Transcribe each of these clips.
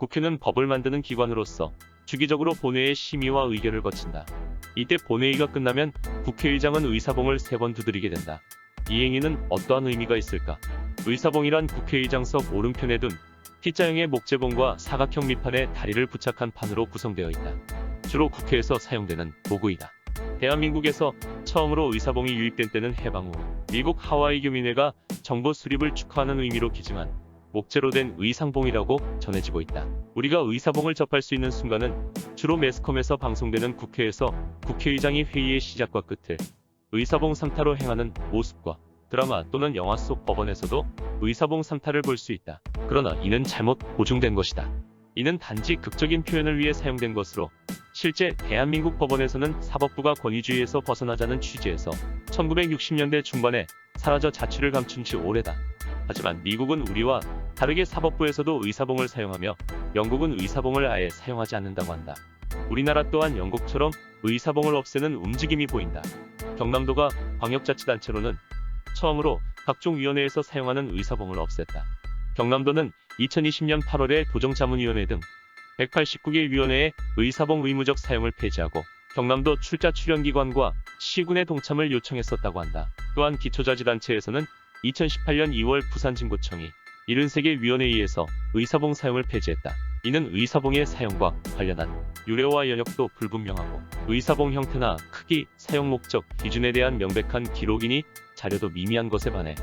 국회는 법을 만드는 기관으로서 주기적으로 본회의 심의와 의결을 거친다. 이때 본회의가 끝나면 국회의장은 의사봉을 3번 두드리게 된다. 이 행위는 어떠한 의미가 있을까? 의사봉이란 국회의장석 오른편에 둔 T자형의 목재봉과 사각형 밑판에 다리를 부착한 판으로 구성되어 있다. 주로 국회에서 사용되는 도구이다. 대한민국에서 처음으로 의사봉이 유입된 때는 해방 후 미국 하와이 교민회가 정부 수립을 축하하는 의미로 기증한 목재로 된 의상봉이라고 전해지고 있다. 우리가 의사봉을 접할 수 있는 순간은 주로 매스컴에서 방송되는 국회에서 국회의장이 회의의 시작과 끝을 의사봉 삼타로 행하는 모습과 드라마 또는 영화 속 법원에서도 의사봉 삼타를 볼 수 있다. 그러나 이는 잘못 보증된 것이다. 이는 단지 극적인 표현을 위해 사용된 것으로 실제 대한민국 법원에서는 사법부가 권위주의에서 벗어나자는 취지에서 1960년대 중반에 사라져 자취를 감춘 지 오래다. 하지만 미국은 우리와 다르게 사법부에서도 의사봉을 사용하며 영국은 의사봉을 아예 사용하지 않는다고 한다. 우리나라 또한 영국처럼 의사봉을 없애는 움직임이 보인다. 경남도가 광역자치단체로는 처음으로 각종 위원회에서 사용하는 의사봉을 없앴다. 경남도는 2020년 8월에 도정자문위원회 등 189개 위원회의 의사봉 의무적 사용을 폐지하고 경남도 출자 출연기관과 시군의 동참을 요청했었다고 한다. 또한 기초자치단체에서는 2018년 2월 부산진구청이 73개 위원회의에서 의사봉 사용을 폐지했다. 이는 의사봉의 사용과 관련한 유래와 연역도 불분명하고 의사봉 형태나 크기, 사용 목적, 기준에 대한 명백한 기록이니 자료도 미미한 것에 반해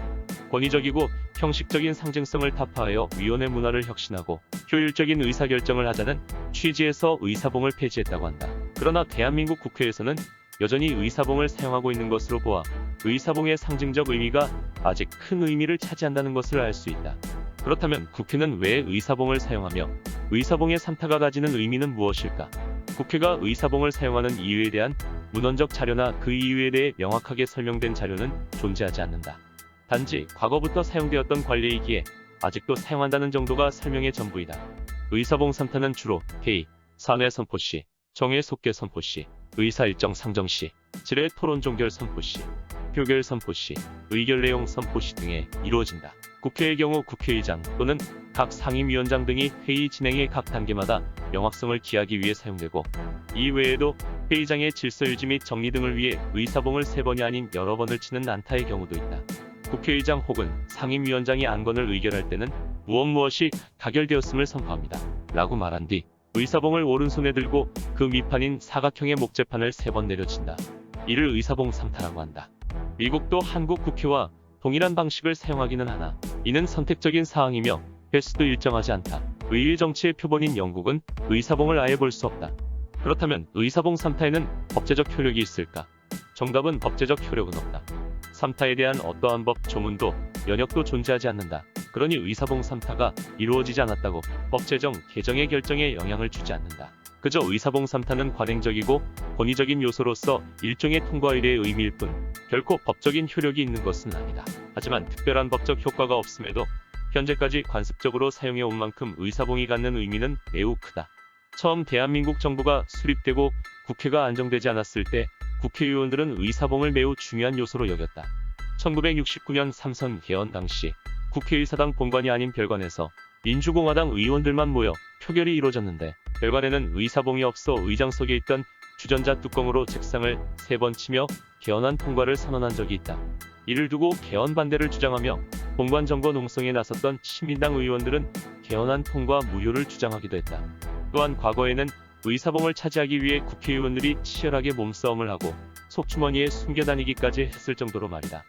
권위적이고 형식적인 상징성을 타파하여 위원회 문화를 혁신하고 효율적인 의사결정을 하자는 취지에서 의사봉을 폐지했다고 한다. 그러나 대한민국 국회에서는 여전히 의사봉을 사용하고 있는 것으로 보아 의사봉의 상징적 의미가 아직 큰 의미를 차지한다는 것을 알 수 있다. 그렇다면 국회는 왜 의사봉을 사용하며 의사봉의 삼타가 가지는 의미는 무엇일까? 국회가 의사봉을 사용하는 이유에 대한 문헌적 자료나 그 이유에 대해 명확하게 설명된 자료는 존재하지 않는다. 단지 과거부터 사용되었던 관례이기에 아직도 사용한다는 정도가 설명의 전부이다. 의사봉 삼타는 주로 회의, 사내 선포 시, 정회 속개 선포 시, 의사 일정 상정 시, 질의 토론 종결 선포 시, 표결 선포 시, 의결 내용 선포 시 등에 이루어진다. 국회의 경우 국회의장 또는 각 상임위원장 등이 회의 진행의 각 단계마다 명확성을 기하기 위해 사용되고 이 외에도 회의장의 질서 유지 및 정리 등을 위해 의사봉을 3번이 아닌 여러 번을 치는 난타의 경우도 있다. 국회의장 혹은 상임위원장이 안건을 의결할 때는 무엇이 가결되었음을 선포합니다. 라고 말한 뒤 의사봉을 오른손에 들고 그 밑판인 사각형의 목재판을 3번 내려친다. 이를 의사봉 삼타라고 한다. 미국도 한국 국회와 동일한 방식을 사용하기는 하나 이는 선택적인 사항이며 횟수도 일정하지 않다. 의회 정치의 표본인 영국은 의사봉을 아예 볼 수 없다. 그렇다면 의사봉 삼타에는 법제적 효력이 있을까? 정답은 법제적 효력은 없다. 삼타에 대한 어떠한 법, 조문도, 연역도 존재하지 않는다. 그러니 의사봉 삼타가 이루어지지 않았다고 법 제정, 개정의 결정에 영향을 주지 않는다. 그저 의사봉 삼타는 관행적이고 권위적인 요소로서 일종의 통과 의례의 의미일 뿐 결코 법적인 효력이 있는 것은 아니다. 하지만 특별한 법적 효과가 없음에도 현재까지 관습적으로 사용해 온 만큼 의사봉이 갖는 의미는 매우 크다. 처음 대한민국 정부가 수립되고 국회가 안정되지 않았을 때 국회의원들은 의사봉을 매우 중요한 요소로 여겼다. 1969년 삼선 개헌 당시 국회의사당 본관이 아닌 별관에서 민주공화당 의원들만 모여 표결이 이루어졌는데 별관에는 의사봉이 없어 의장석에 있던 주전자 뚜껑으로 책상을 3번 치며 개헌안 통과를 선언한 적이 있다. 이를 두고 개헌 반대를 주장하며 본관 점거 농성에 나섰던 시민당 의원들은 개헌안 통과 무효를 주장하기도 했다. 또한 과거에는 의사봉을 차지하기 위해 국회의원들이 치열하게 몸싸움을 하고 속주머니에 숨겨다니기까지 했을 정도로 말이다.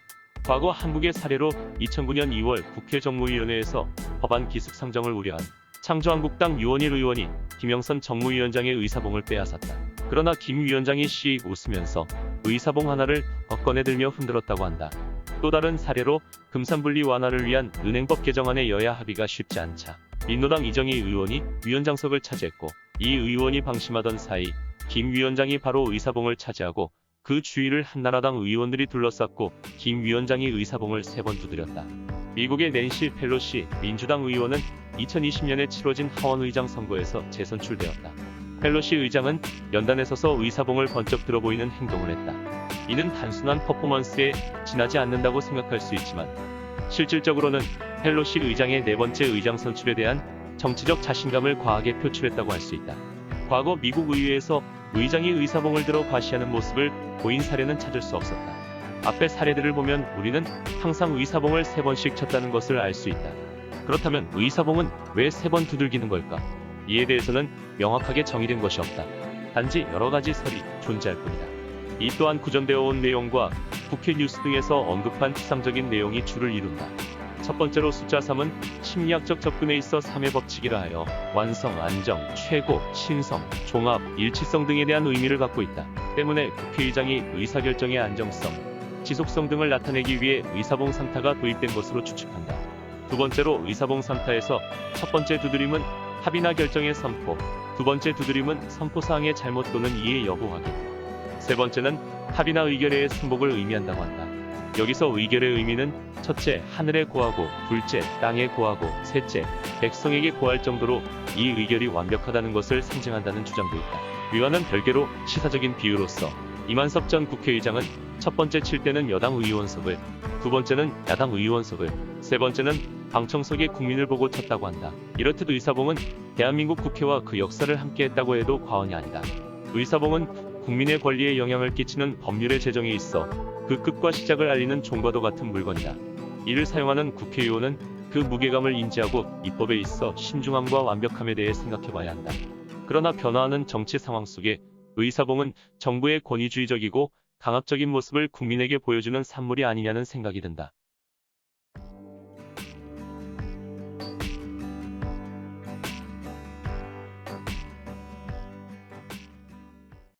과거 한국의 사례로 2009년 2월 국회 정무위원회에서 법안 기습 상정을 우려한 창조한국당 유원일 의원이 김영선 정무위원장의 의사봉을 빼앗았다. 그러나 김 위원장이 씩 웃으면서 의사봉 하나를 꺼내들며 흔들었다고 한다. 또 다른 사례로 금산분리 완화를 위한 은행법 개정안의 여야 합의가 쉽지 않자 민노당 이정희 의원이 위원장석을 차지했고 이 의원이 방심하던 사이 김 위원장이 바로 의사봉을 차지하고 그 주위를 한나라당 의원들이 둘러쌌고 김 위원장이 의사봉을 3번 두드렸다. 미국의 낸시 펠로시 민주당 의원은 2020년에 치러진 하원 의장 선거에서 재선출되었다. 펠로시 의장은 연단에 서서 의사봉을 번쩍 들어 보이는 행동을 했다. 이는 단순한 퍼포먼스에 지나지 않는다고 생각할 수 있지만 실질적으로는 펠로시 의장의 4번째 의장 선출에 대한 정치적 자신감을 과하게 표출했다고 할 수 있다. 과거 미국 의회에서 의장이 의사봉을 들어 과시하는 모습을 보인 사례는 찾을 수 없었다. 앞의 사례들을 보면 우리는 항상 의사봉을 3번씩 쳤다는 것을 알 수 있다. 그렇다면 의사봉은 왜 3번 두들기는 걸까? 이에 대해서는 명확하게 정의된 것이 없다. 단지 여러 가지 설이 존재할 뿐이다. 이 또한 구전되어 온 내용과 국회 뉴스 등에서 언급한 추상적인 내용이 주를 이룬다. 첫 번째로 숫자 3은 심리학적 접근에 있어 3의 법칙이라 하여 완성, 안정, 최고, 신성, 종합, 일치성 등에 대한 의미를 갖고 있다. 때문에 국회의장이 의사결정의 안정성, 지속성 등을 나타내기 위해 의사봉 3타가 도입된 것으로 추측한다. 두 번째로 의사봉 3타에서 첫 번째 두드림은 합의나 결정의 선포, 두 번째 두드림은 선포사항의 잘못 또는 이해 여부 확인, 세 번째는 합의나 의결의 승복을 의미한다고 한다. 여기서 의결의 의미는 첫째, 하늘에 고하고, 둘째, 땅에 고하고, 셋째, 백성에게 고할 정도로 이 의결이 완벽하다는 것을 상징한다는 주장도 있다. 위와는 별개로 시사적인 비유로서 이만섭 전 국회의장은 첫 번째 칠 때는 여당 의원석을, 두 번째는 야당 의원석을, 세 번째는 방청석의 국민을 보고 쳤다고 한다. 이렇듯 의사봉은 대한민국 국회와 그 역사를 함께했다고 해도 과언이 아니다. 의사봉은 국민의 권리에 영향을 끼치는 법률의 제정에 있어 그 끝과 시작을 알리는 종과도 같은 물건이다. 이를 사용하는 국회의원은 그 무게감을 인지하고 입법에 있어 신중함과 완벽함에 대해 생각해봐야 한다. 그러나 변화하는 정치 상황 속에 의사봉은 정부의 권위주의적이고 강압적인 모습을 국민에게 보여주는 산물이 아니냐는 생각이 든다.